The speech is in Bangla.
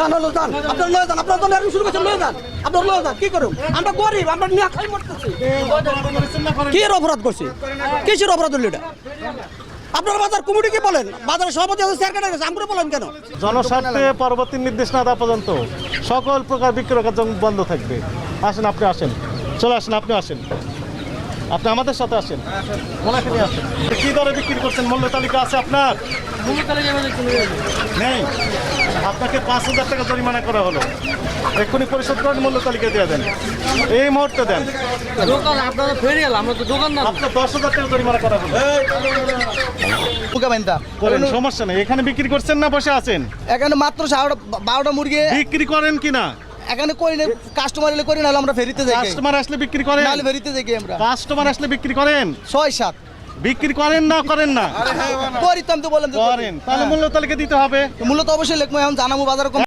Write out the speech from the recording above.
যান হলো যান, আপনার লয়ে যান, আপনার দলে শুরু করছেন, লয়ে যান, আপনার লয়ে যান, কি করুন? আমরা গরিব, আমরা নিয়ে খাই মরতেছি। কি এর অপরাধ করছি? কিসের অপরাধ হলো এটা? আপনার বাজার কমিটি কি বলেন? বাজারের সভাপতি আছে, চেয়ার কেটে গেছে, আমরা বলেন কেন? জনস্বার্থে পরবর্তী নির্দেশ না দেওয়া পর্যন্ত সকল প্রকার বিক্রয় কার্য বন্ধ থাকবে। আসেন, আপনি আসেন, চলে আসেন, আপনি আসেন, আপনি আমাদের সাথে আসেন, ওনাকে নিয়ে আসেন। কি দরে বিক্রি করছেন? মূল্য তালিকা আছে আপনার? নেই। আপনাকে 5,000 টাকা জরিমানা করা হলো, এক্ষুনি পরিশোধ করেন, মূল্য তালিকা দিয়ে দেন, এই মুহূর্তে দেন। আপনার 10,000 টাকা জরিমানা করা হলো। করেন, সমস্যা নেই। এখানে বিক্রি করছেন না বসে আছেন? এখানে মাত্র 12টা মুরগি বিক্রি করেন কিনা? এখানে করি না, কাস্টমার এলে করি, নাহলে আমরা ফেরিতে যাই। কাস্টমার আসলে বিক্রি করেন? নাহলে ফেরিতে যাই আমরা। কাস্টমার আসলে বিক্রি করেন? 6-7 বিক্রি করেন না করেন না? করি তো, আমি তো বললাম যে করেন, তাহলে মূল্য তালিকা দিতে হবে। মূলত অবশ্যই লেখবো, এখন জানাবো বাজারে।